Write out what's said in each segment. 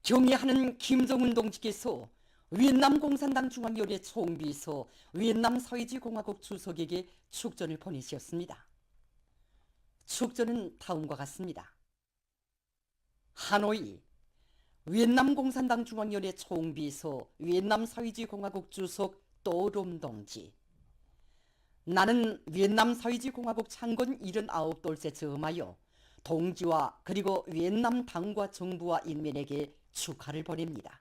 경의하는 김정은 동지께서 위et남 공산당 중앙위원회 총비서 위et남 서해지공화국 주석에게 축전을 보내셨습니다. 축전은 다음과 같습니다. 하노이, 위et남 공산당 중앙위원회 총비서 위et남 서해지공화국 주석 또롬 동지. 나는 위et남 서해지공화국 창건 79돌째 즈음하여 동지와 그리고 위et남 당과 정부와 인민에게 축하를 보냅니다.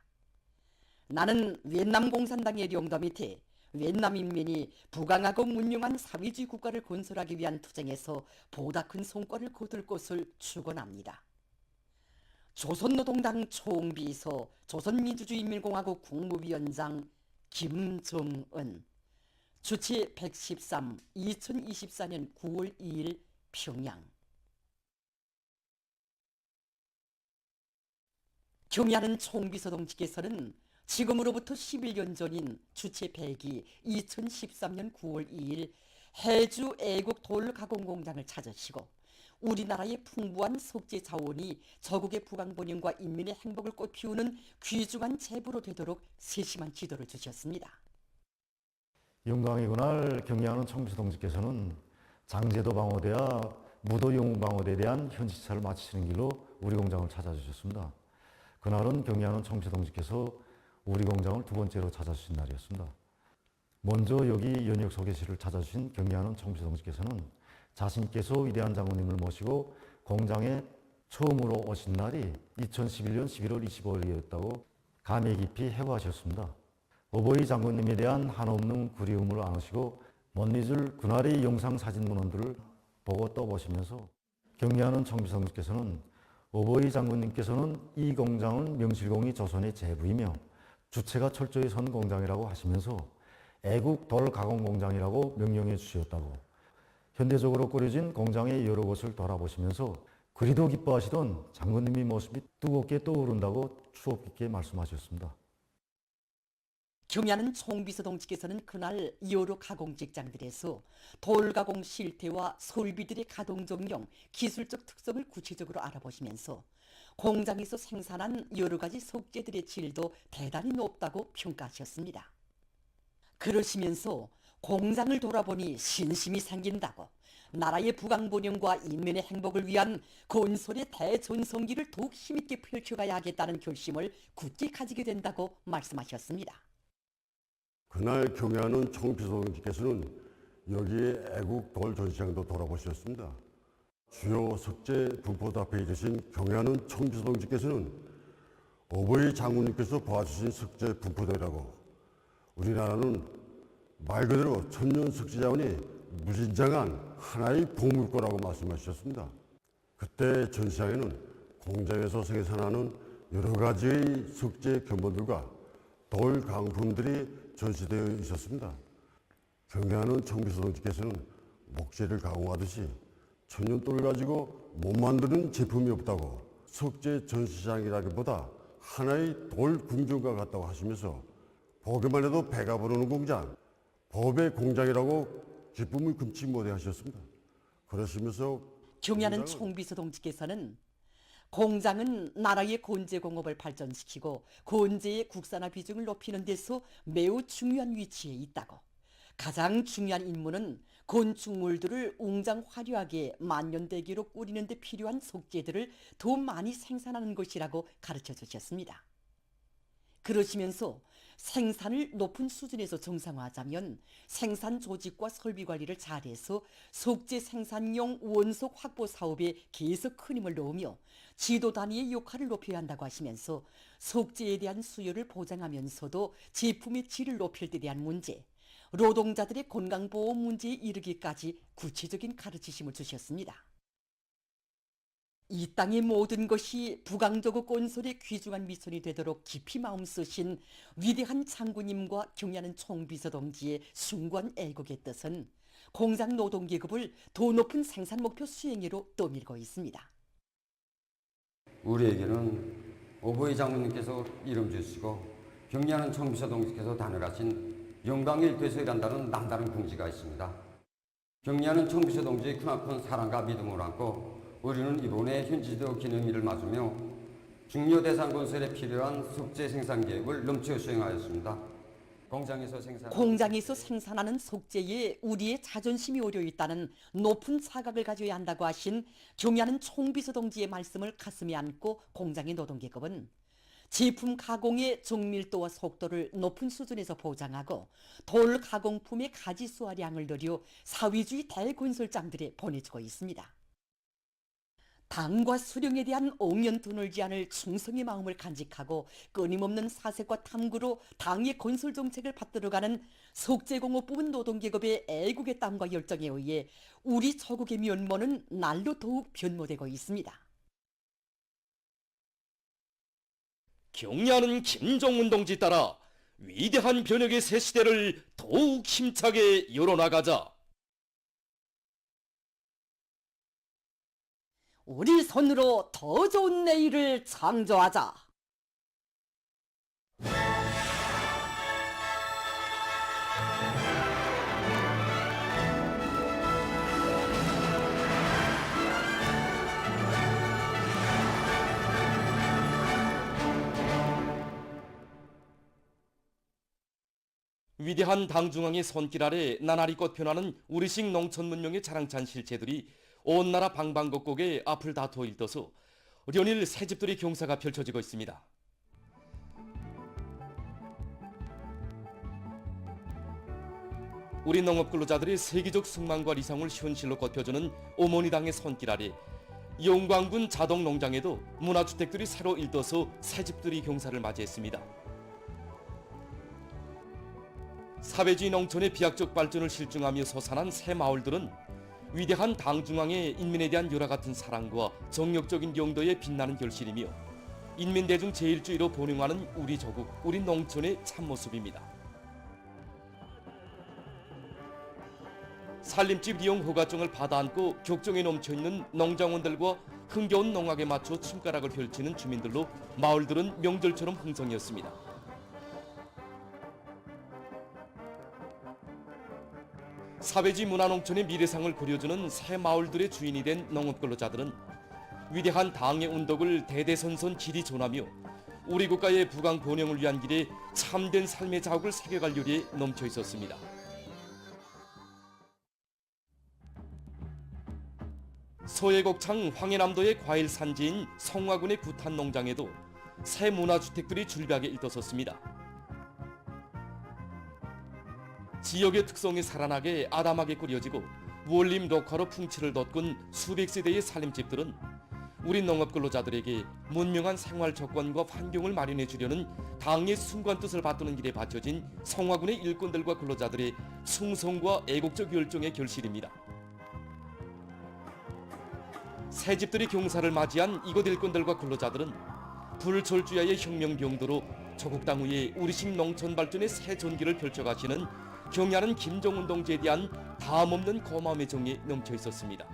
나는 위et남 공산당의領導 밑에 위et남 인민이 부강하고 문명한 사회주의 국가를 건설하기 위한 투쟁에서 보다 큰 성과를 거둘 것을 축원합니다. 조선노동당 총비서 조선민주주의인민공화국 국무위원장 김정은. 주치 113 2024년 9월 2일 평양. 경의하는 총비서 동지께서는 지금으로부터 11년 전인 주체 100이 2013년 9월 2일 해주 애국 돌가공공장을 찾으시고 우리나라의 풍부한 석재 자원이 저국의 부강번영과 인민의 행복을 꽃피우는 귀중한 제보로 되도록 세심한 지도를 주셨습니다. 영광의 그날 경의하는 총비서 동지께서는 장제도 방어대와 무도 영웅방어대에 대한 현지 시찰을 마치시는 길로 우리 공장을 찾아주셨습니다. 그날은 경의하는 총비서 동지께서 우리 공장을 두 번째로 찾아주신 날이었습니다. 먼저 여기 연역 소개실을 찾아주신 경의하는 총비서 동지께서는 자신께서 위대한 장군님을 모시고 공장에 처음으로 오신 날이 2011년 11월 25일이었다고 감회 깊이 회고하셨습니다. 어버이 장군님에 대한 한없는 그리움을 안으시고 못 잊을 그날의 영상 사진 문헌들을 보고 또 보시면서 경의하는 총비서 동지께서는 어버이 장군님께서는 이 공장은 명실공히 조선의 제부이며 주체가 철저히 선 공장이라고 하시면서 애국 돌 가공 공장이라고 명령해 주셨다고 현대적으로 꾸려진 공장의 여러 곳을 돌아보시면서 그리도 기뻐하시던 장군님의 모습이 뜨겁게 떠오른다고 추억 깊게 말씀하셨습니다. 경의하는 총비서 동지께서는 그날 여러 가공 직장들에서 돌가공 실태와 설비들의 가동 정령, 기술적 특성을 구체적으로 알아보시면서 공장에서 생산한 여러 가지 석재들의 질도 대단히 높다고 평가하셨습니다. 그러시면서 공장을 돌아보니 신심이 생긴다고 나라의 부강번영과 인민의 행복을 위한 건설의 대전성기를 더욱 힘있게 펼쳐가야 하겠다는 결심을 굳게 가지게 된다고 말씀하셨습니다. 그날 경의하는 총비서 동지께서는 여기에 애국 돌 전시장도 돌아보셨습니다. 주요 석재 분포도 앞에 계신 경의하는 총비서 동지께서는 어버이 장군님께서 보아주신 석재 분포대라고 우리나라는 말 그대로 천년 석재 자원이 무진장한 하나의 보물고라고 말씀하셨습니다. 그때 전시장에는 공장에서 생산하는 여러 가지의 석재 견본들과 돌 강품들이 전시되어 있었습니다. 경의하는 총비서 동지께서는 목재를 가공하듯이 천년돌을 가지고 못 만드는 제품이 없다고 석재 전시장이라기보다 하나의 돌 궁전과 같다고 하시면서 보기만 해도 배가 부르는 공장, 법의 공장이라고 기쁨을 금치 못해 하셨습니다. 그러시면서 경의하는 총비서 동지께서는 공장은 나라의 건재공업을 발전시키고 건재의 국산화 비중을 높이는 데서 매우 중요한 위치에 있다고 가장 중요한 임무는 건축물들을 웅장 화려하게 만년대기로 꾸리는 데 필요한 석재들을 더 많이 생산하는 것이라고 가르쳐 주셨습니다. 그러시면서 생산을 높은 수준에서 정상화하자면 생산 조직과 설비 관리를 잘해서 석재 생산용 원석 확보 사업에 계속 큰 힘을 넣으며 지도 단위의 역할을 높여야 한다고 하시면서 석재에 대한 수요를 보장하면서도 제품의 질을 높일 데 대한 문제, 노동자들의 건강보호 문제에 이르기까지 구체적인 가르치심을 주셨습니다. 이 땅의 모든 것이 부강조국 건설의 귀중한 미션이 되도록 깊이 마음 쓰신 위대한 장군님과 경의하는 총비서 동지의 숭고한 애국의 뜻은 공장 노동계급을 더 높은 생산 목표 수행으로 떠밀고 있습니다. 우리에게는 어버이 장군님께서 이름 주시고 경의하는 총비서 동지께서 단열하신 영광일대서이란다는 남다른 긍지가 있습니다. 경의하는 총비서 동지의 크나큰 사랑과 믿음을 안고 우리는 이번에 현지도 기념일을 맞으며 중요 대상 건설에 필요한 속재 생산 계획을 넘쳐 수행하였습니다. 공장에서 생산하는 속재에 우리의 자존심이 오려 있다는 높은 사각을 가져야 한다고 하신 경야는 총비서 동지의 말씀을 가슴에 안고 공장의 노동계급은 제품 가공의 정밀도와 속도를 높은 수준에서 보장하고 돌 가공품의 가지수화량을 늘려 사회주의 대건설장들에 보내주고 있습니다. 당과 수령에 대한 옹연둔을지 않을 충성의 마음을 간직하고 끊임없는 사색과 탐구로 당의 건설 정책을 받들어가는 석재공업 부분 노동계급의 애국의 땀과 열정에 의해 우리 조국의 면모는 날로 더욱 변모되고 있습니다. 경야는 김정은 동지 따라 위대한 변혁의 새 시대를 더욱 힘차게 열어나가자. 우리 손으로 더 좋은 내일을 창조하자. 위대한 당중앙의 손길 아래 나날이 꽃펴나는 우리식 농촌 문명의 자랑찬 실체들이 온 나라 방방곡곡에 앞을 다투어 일떠서 연일 새집들의 경사가 펼쳐지고 있습니다. 우리 농업근로자들의 세계적 승망과理想을 현실로 꽃펴주는 어머니당의 손길 아래 영광군 자동농장에도 문화주택들이 새로 일떠서 새집들이 경사를 맞이했습니다. 사회주의 농촌의 비약적 발전을 실증하며 솟아난 새 마을들은 위대한 당중앙의 인민에 대한 열화 같은 사랑과 정력적인 용도에 빛나는 결실이며 인민대중 제일주의로 번영하는 우리 조국, 우리 농촌의 참모습입니다. 살림집 이용 허가증을 받아안고 격정에 넘쳐있는 농장원들과 흥겨운 농악에 맞춰 춤가락을 펼치는 주민들로 마을들은 명절처럼 흥성이었습니다. 사회주의 문화농촌의 미래상을 그려주는 새 마을들의 주인이 된 농업근로자들은 위대한 당의 운덕을 대대손손 길이 전하며 우리 국가의 부강 번영을 위한 길에 참된 삶의 자욱을 새겨갈 요리에 넘쳐 있었습니다. 서해곡창 황해남도의 과일 산지인 성화군의 구탄 농장에도 새 문화주택들이 줄비하게 일떠섰습니다. 지역의 특성이 살아나게 아담하게 꾸려지고 원림 녹화로 풍치를 돋군 수백 세대의 살림집들은 우리 농업근로자들에게 문명한 생활 조건과 환경을 마련해 주려는 당의 순간 뜻을 받드는 길에 바쳐진 성화군의 일꾼들과 근로자들의 충성과 애국적 열정의 결실입니다. 새집들이 경사를 맞이한 이곳 일꾼들과 근로자들은 불철주야의 혁명병도로 조국 땅 위에 우리식 농촌 발전의 새 전기를 펼쳐가시는 경야는 김정은 동지에 대한 다함없는 고마움의 정이 넘쳐 있었습니다.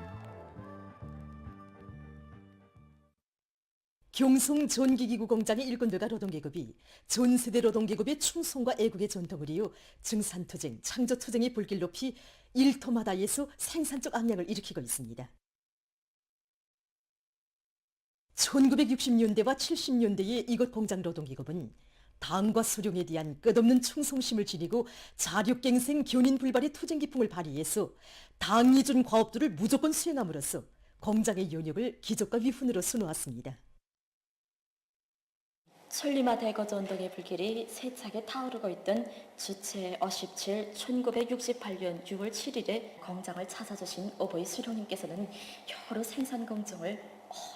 경성 전기기구 공장의 일꾼들과 노동계급이 전세대 노동계급의 충성과 애국의 전통을 이어 증산투쟁, 창조투쟁의 불길 높이 일터마다에서 생산적 악량을 일으키고 있습니다. 1960년대와 70년대의 이곳 공장 노동계급은 당과 수령에 대한 끝없는 충성심을 지니고 자력갱생 견인불발의 투쟁기풍을 발휘해서 당이 준 과업들을 무조건 수행함으로써 공장의 연역을 기적과 위훈으로 수놓았습니다. 천리마 대거전동의 불길이 세차게 타오르고 있던 주체 57 1968년 6월 7일에 공장을 찾아주신 오보이 수령님께서는 여러 생산 공정을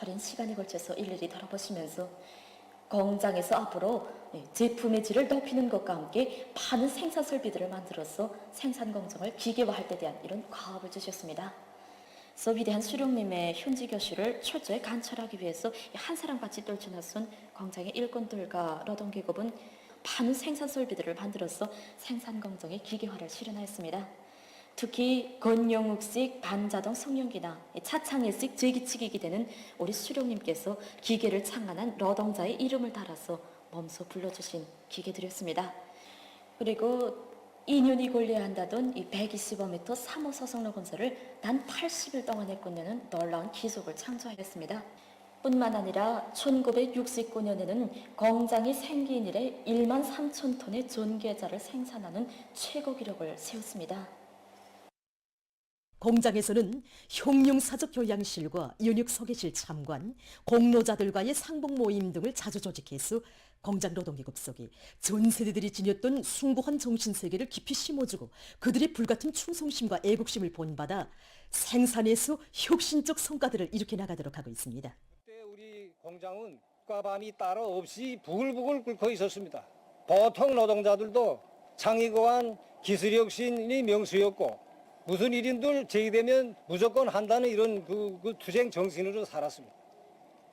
오랜 시간에 걸쳐서 일일이 돌아보시면서 공장에서 앞으로 제품의 질을 높이는 것과 함께 많은 생산 설비들을 만들어서 생산 공정을 기계화할 때 대한 이런 과업을 주셨습니다. 그래서 위대한 수령님의 현지 교실을 철저히 관철하기 위해서 한 사람같이 떨쳐나선 공장의 일꾼들과 노동계급은 많은 생산 설비들을 만들어서 생산 공정의 기계화를 실현하였습니다. 특히 건영욱식 반자동 성형기나 차창일식 제기치기기 되는 우리 수령님께서 기계를 창안한 노동자의 이름을 달아서 몸소 불러주신 기계들이었습니다. 그리고 2년이 걸려야 한다던 이 125m 3호 소속로 건설을 단 80일 동안에 끝내는 놀라운 기속을 창조하였습니다. 뿐만 아니라 1969년에는 공장이 생긴 이래 1만 3천 톤의 전기자를 생산하는 최고 기록을 세웠습니다. 공장에서는 흉흉사적 교양실과 연육 소개실 참관, 공로자들과의 상봉 모임 등을 자주 조직해서 공장 노동계급 속에 전 세대들이 지녔던 숭고한 정신세계를 깊이 심어주고 그들의 불같은 충성심과 애국심을 본받아 생산에서 혁신적 성과들을 일으켜 나가도록 하고 있습니다. 그때 우리 공장은 과밤이 따로 없이 부글부글 끓고 있었습니다. 보통 노동자들도 창의고한 기술혁신이 명수였고 무슨 일인들 제기되면 무조건 한다는 이런 그 투쟁 정신으로 살았습니다.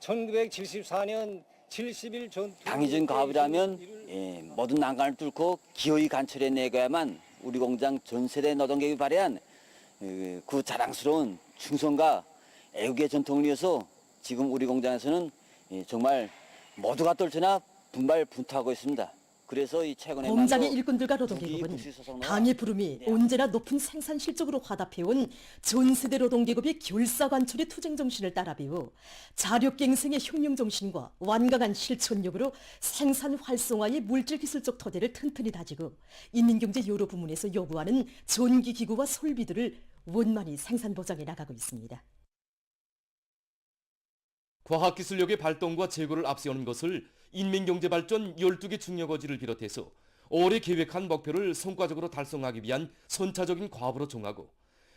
1974년 70일 전투 당위적인 과업이라면 모든 난관을 뚫고 기어이 관철해 내가야만 우리 공장 전 세대 노동계급이 발휘한 그 자랑스러운 충성과 애국의 전통을 이어서 지금 우리 공장에서는 정말 모두가 떨쳐나 분발분투하고 있습니다. 그래서 이 최근에 공장의 일꾼들과 노동계급은 당의 부름이 언제나 높은 생산 실적으로 화답해온 전세대 노동계급의 결사관철의 투쟁정신을 따라 배워 자력갱생의 혁명정신과 완강한 실천력으로 생산 활성화의 물질기술적 토대를 튼튼히 다지고 인민경제 여러 부문에서 요구하는 전기기구와 설비들을 원만히 생산 보장해 나가고 있습니다. 과학기술력의 발동과 제고를 앞세우는 것을 인민경제발전 12개 중요거지를 비롯해서 올해 계획한 목표를 성과적으로 달성하기 위한 선차적인 과업으로 정하고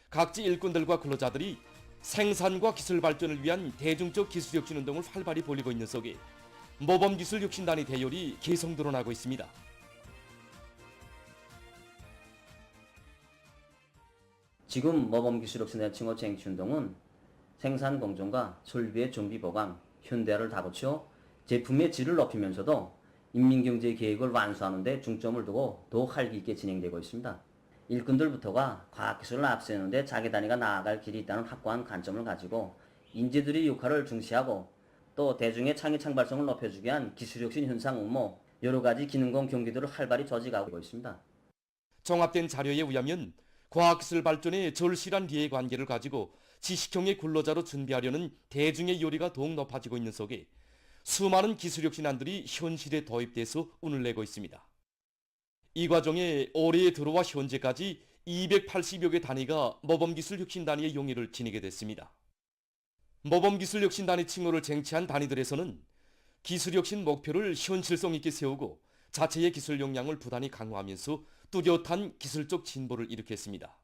각지 일꾼들과 근로자들이 생산과 기술 발전을 위한 대중적 기술혁신운동을 활발히 벌이고 있는 속에 모범기술혁신단의 대열이 계속 드러나고 있습니다. 지금 모범기술혁신단 칭호 쟁취운동은 생산 공정과 설비의 정비 보강, 현대화를 다붙여 제품의 질을 높이면서도 인민경제 계획을 완수하는 데 중점을 두고 더욱 활기 있게 진행되고 있습니다. 일꾼들부터가 과학기술을 앞세우는 데 자기 단위가 나아갈 길이 있다는 확고한 관점을 가지고 인재들의 역할을 중시하고 또 대중의 창의 창발성을 높여주기 위한 기술혁신 현상 응모, 여러 가지 기능공 경기들을 활발히 조직하고 있습니다. 종합된 자료에 의하면 과학기술 발전에 절실한 이해관계를 가지고 지식형의 근로자로 준비하려는 대중의 요리가 더욱 높아지고 있는 속에 수많은 기술혁신안들이 현실에 도입돼서 운을 내고 있습니다. 이 과정에 올해에 들어와 현재까지 280여 개 단위가 모범기술혁신단위의 용의를 지니게 됐습니다. 모범기술혁신단위 칭호를 쟁취한 단위들에서는 기술혁신 목표를 현실성 있게 세우고 자체의 기술 역량을 부단히 강화하면서 뚜렷한 기술적 진보를 일으켰습니다.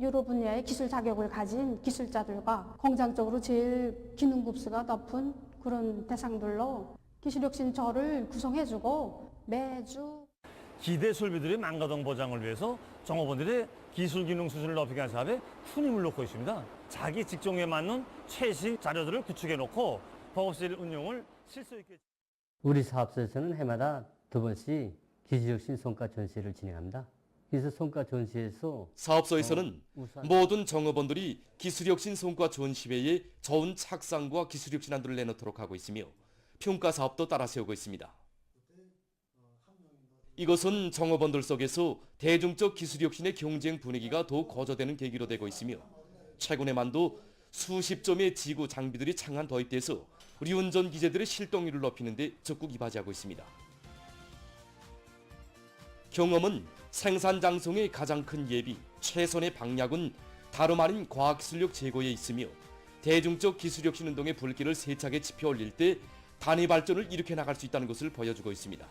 여러 분야의 기술 자격을 가진 기술자들과 공장적으로 제일 기능급수가 높은 그런 대상들로 기술혁신처를 구성해주고 매주 기대 설비들의 망가동 보장을 위해서 종업원들의 기술 기능 수준을 높이기 위한 사업에 큰 힘을 놓고 있습니다. 자기 직종에 맞는 최신 자료들을 구축해 놓고 보급실 운용을 실수 있게. 우리 사업소에서는 해마다 2번씩 기술혁신 성과 전시회를 진행합니다. 그래서 성과 전시회에서 사업소에서는 모든 종업원들이 기술혁신 성과 전시회에 좋은 착상과 기술혁신안들을 내놓도록 하고 있으며 평가 사업도 따라 세우고 있습니다. 이것은 종업원들 속에서 대중적 기술혁신의 경쟁 분위기가 더욱 고조되는 계기로 되고 있으며 최근에만도 수십 점의 지구 장비들이 창안 도입돼서 우리 운전 기재들의 실동률을 높이는 데 적극 이바지하고 있습니다. 경험은 생산 장성의 가장 큰 예비, 최선의 방약은 다름 아닌 과학기술력 제고에 있으며 대중적 기술혁신 운동의 불길을 세차게 지펴 올릴 때 단위 발전을 일으켜 나갈 수 있다는 것을 보여주고 있습니다.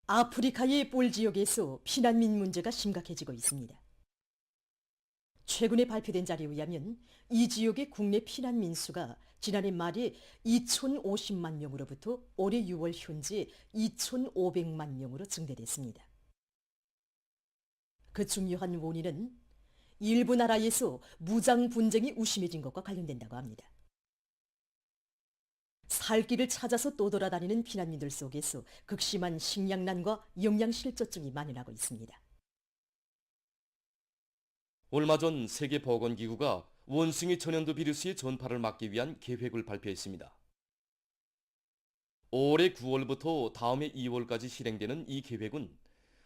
아프리카의 볼 지역에서 피난민 문제가 심각해지고 있습니다. 최근에 발표된 자료에 의하면 이 지역의 국내 피난민 수가 지난해 말에 2,050만 명으로부터 올해 6월 현재 2,500만 명으로 증대됐습니다. 그 중요한 원인은 일부 나라에서 무장 분쟁이 우심해진 것과 관련된다고 합니다. 살 길을 찾아서 떠돌아다니는 피난민들 속에서 극심한 식량난과 영양실조증이 만연하고 있습니다. 얼마 전 세계보건기구가 원숭이 전염도 비루스의 전파를 막기 위한 계획을 발표했습니다. 올해 9월부터 다음해 2월까지 실행되는 이 계획은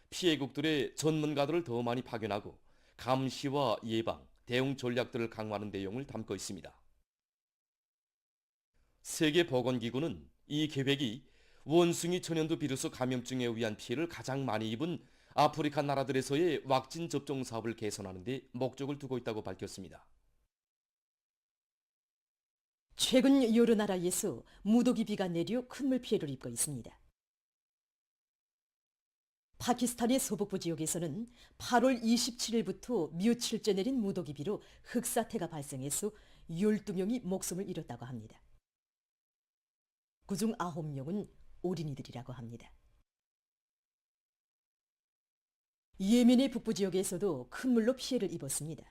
피해국들의 전문가들을 더 많이 파견하고 감시와 예방, 대응 전략들을 강화하는 내용을 담고 있습니다. 세계보건기구는 이 계획이 원숭이 천연두 비루스 감염증에 의한 피해를 가장 많이 입은 아프리카 나라들에서의 왁신 접종 사업을 개선하는 데 목적을 두고 있다고 밝혔습니다. 최근 여러 나라에서 무더기비가 내려 큰 물 피해를 입고 있습니다. 파키스탄의 서북부 지역에서는 8월 27일부터 며칠째 내린 무더기비로 흑사태가 발생해서 12명이 목숨을 잃었다고 합니다. 그중 9명은 어린이들이라고 합니다. 예멘의 북부 지역에서도 큰 물로 피해를 입었습니다.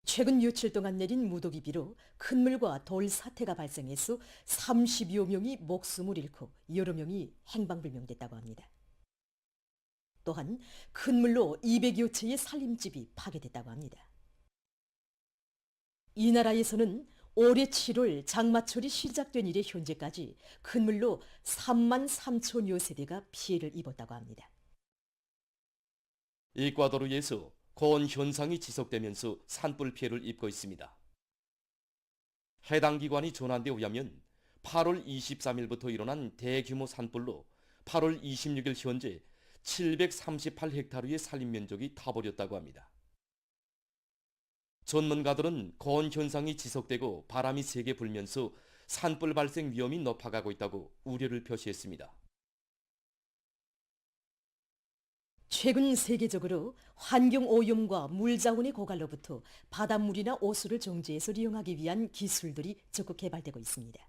최근 며칠 동안 내린 무더기비로 큰 물과 돌 사태가 발생해서 30여 명이 목숨을 잃고 여러 명이 행방불명됐다고 합니다. 또한 큰 물로 200여 채의 살림집이 파괴됐다고 합니다. 이 나라에서는 올해 7월 장마철이 시작된 이래 현재까지 큰 물로 3만 3천여 세대가 피해를 입었다고 합니다. 에콰도르에서 고온 현상이 지속되면서 산불 피해를 입고 있습니다. 해당 기관이 전한 데 의하면 8월 23일부터 일어난 대규모 산불로 8월 26일 현재 738헥타르의 산림 면적이 타버렸다고 합니다. 전문가들은 고온 현상이 지속되고 바람이 세게 불면서 산불 발생 위험이 높아가고 있다고 우려를 표시했습니다. 최근 세계적으로 환경오염과 물자원의 고갈로부터 바닷물이나 오수를 정제해서 이용하기 위한 기술들이 적극 개발되고 있습니다.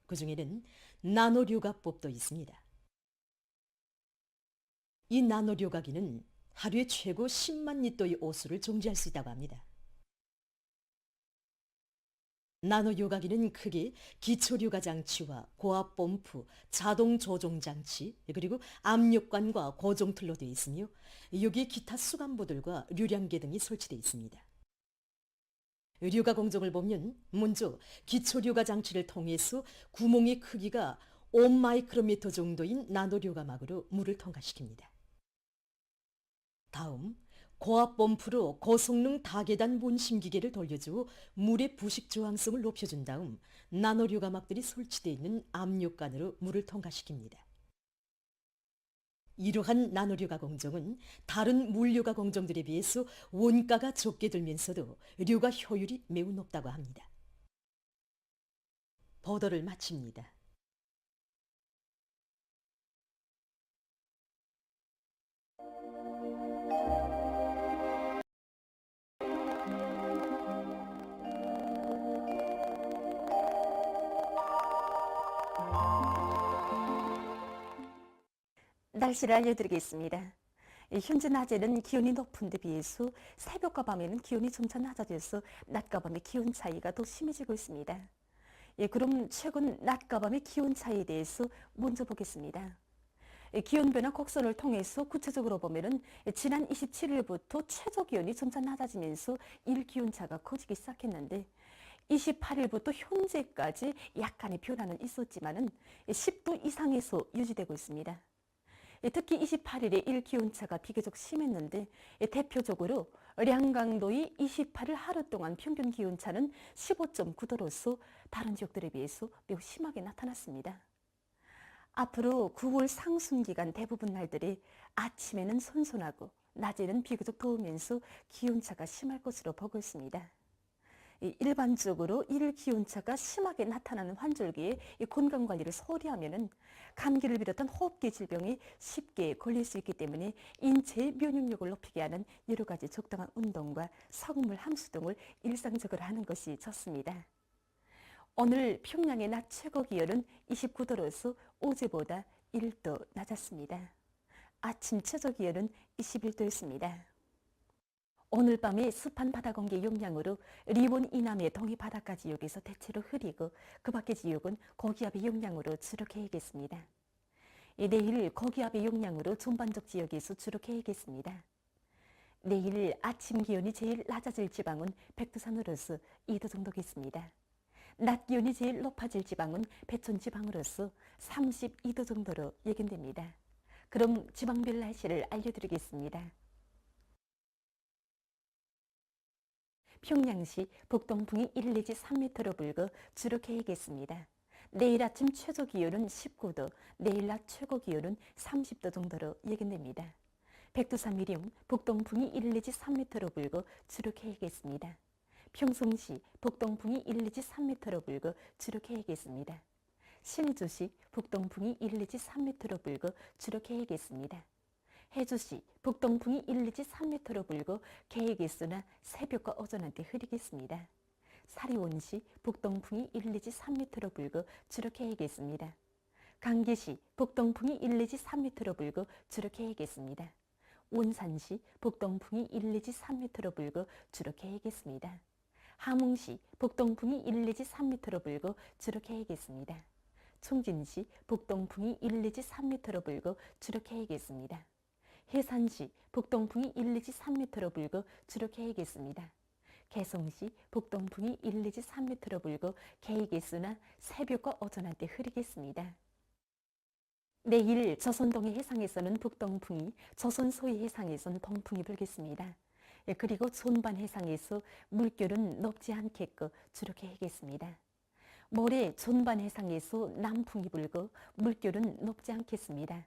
그 중에는 나노료가법도 있습니다. 이 나노료가기는 하루에 최고 10만 리터의 오수를 정제할 수 있다고 합니다. 나노요가기는 크게 기초류가 장치와 고압 펌프, 자동 조종 장치, 그리고 압력관과 고정틀로 되어 있으며 여기에 기타 수간부들과 류량계 등이 설치되어 있습니다. 류가 공정을 보면 먼저 기초류가 장치를 통해서 구멍의 크기가 5마이크로미터 정도인 나노류가막으로 물을 통과시킵니다. 다음 고압 펌프로 고성능 다계단 분심기계를 돌려주어 물의 부식 저항성을 높여준 다음 나노류가막들이 설치되어 있는 압력관으로 물을 통과시킵니다. 이러한 나노류가 공정은 다른 물류가 공정들에 비해서 원가가 적게 들면서도 류가 효율이 매우 높다고 합니다. 보도를 마칩니다. 날씨를 알려드리겠습니다. 현재 낮에는 기온이 높은 데 비해서 새벽과 밤에는 기온이 점차 낮아져서 낮과 밤의 기온 차이가 더 심해지고 있습니다. 그럼 최근 낮과 밤의 기온 차이에 대해서 먼저 보겠습니다. 기온 변화 곡선을 통해서 구체적으로 보면은 지난 27일부터 최저 기온이 점차 낮아지면서 일기온차가 커지기 시작했는데 28일부터 현재까지 약간의 변화는 있었지만은 10도 이상에서 유지되고 있습니다. 특히 28일에 일기온차가 비교적 심했는데 대표적으로 량강도의 28일 하루 동안 평균 기온차는 15.9도로서 다른 지역들에 비해서 매우 심하게 나타났습니다. 앞으로 9월 상순기간 대부분 날들이 아침에는 선선하고 낮에는 비교적 더우면서 기온차가 심할 것으로 보고 있습니다. 일반적으로 일 기온차가 심하게 나타나는 환절기에 건강관리를 소홀히 하면은 감기를 비롯한 호흡기 질병이 쉽게 걸릴 수 있기 때문에 인체의 면역력을 높이게 하는 여러 가지 적당한 운동과 성물 함수 등을 일상적으로 하는 것이 좋습니다. 오늘 평양의 낮 최고 기온은 29도로서 어제보다 1도 낮았습니다. 아침 최저 기온은 21도였습니다. 오늘 밤에 습한 바다 공기 영향으로 리본 이남의 동해 바닷가 지역에서 대체로 흐리고 그 밖의 지역은 고기압의 영향으로 주로 개이겠습니다. 내일 고기압의 영향으로 전반적 지역에서 주로 개이겠습니다. 내일 아침 기온이 제일 낮아질 지방은 백두산으로서 2도 정도겠습니다. 낮 기온이 제일 높아질 지방은 배천 지방으로서 32도 정도로 예견됩니다. 그럼 지방별 날씨를 알려드리겠습니다. 평양시 북동풍이 1 내지 3m로 불고 주로 개겠습니다. 내일 아침 최저 기온은 19도, 내일 낮 최고 기온은 30도 정도로 예견됩니다. 백두산 미령 북동풍이 1 내지 3m로 불고 주로 개겠습니다. 평송시 북동풍이 1 내지 3m로 불고 주로 개겠습니다. 신의주시 북동풍이 1 내지 3m로 불고 주로 개겠습니다. 해주시 북동풍이 1 내지 3m로 불고 개겠으나 새벽과 오전 한때 흐리겠습니다. 사리원시 북동풍이 1 내지 3m로 불고 주로 개겠습니다. 강계시 북동풍이 1 내지 3m로 불고 주로 개겠습니다. 원산시 북동풍이 1 내지 3m로 불고 주로 개겠습니다. 함흥시 북동풍이 1 내지 3m로 불고 주로 개겠습니다. 총진시 북동풍이 1 내지 3m로 불고 주로 개겠습니다. 해산시 북동풍이 1 내지 3m로 불고 주로 개겠습니다. 개성시 북동풍이 1 내지 3m로 불고 개겠으나 새벽과 오전 한때 흐리겠습니다. 내일 조선동해 해상에서는 북동풍이, 조선 소해 해상에서는 동풍이 불겠습니다. 그리고 존반 해상에서 물결은 높지 않겠고 주로 개겠습니다. 모레 존반 해상에서 남풍이 불고 물결은 높지 않겠습니다.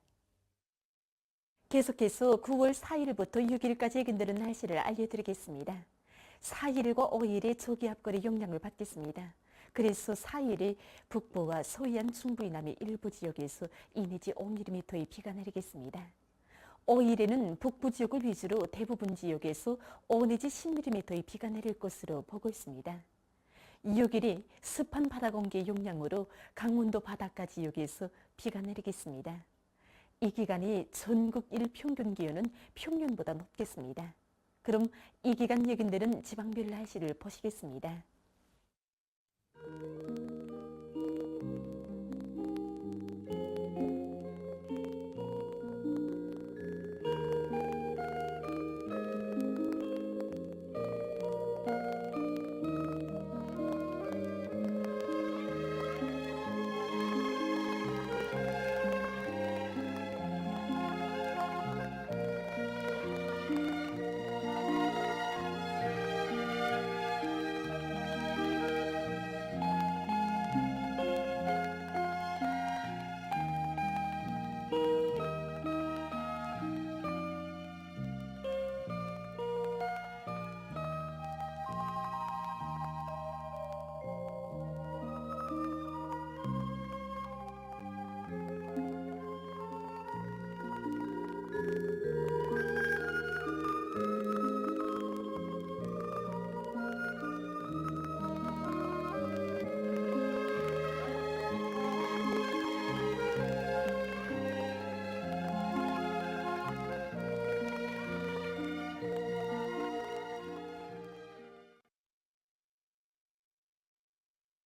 계속해서 9월 4일부터 6일까지 예견되는 날씨를 알려드리겠습니다. 4일과 5일에 저기압골의 영향을 받겠습니다. 그래서 4일에 북부와 서해안 중부 이남의 일부 지역에서 2 내지 5mm의 비가 내리겠습니다. 5일에는 북부 지역을 위주로 대부분 지역에서 5 내지 10mm의 비가 내릴 것으로 보고 있습니다. 6일에 습한 바다 공기의 영향으로 강원도 바닷가 지역에서 비가 내리겠습니다. 이 기간에 전국 일평균 기온은 평년보다 높겠습니다. 그럼 이 기간 예견되는 지방별 날씨를 보시겠습니다.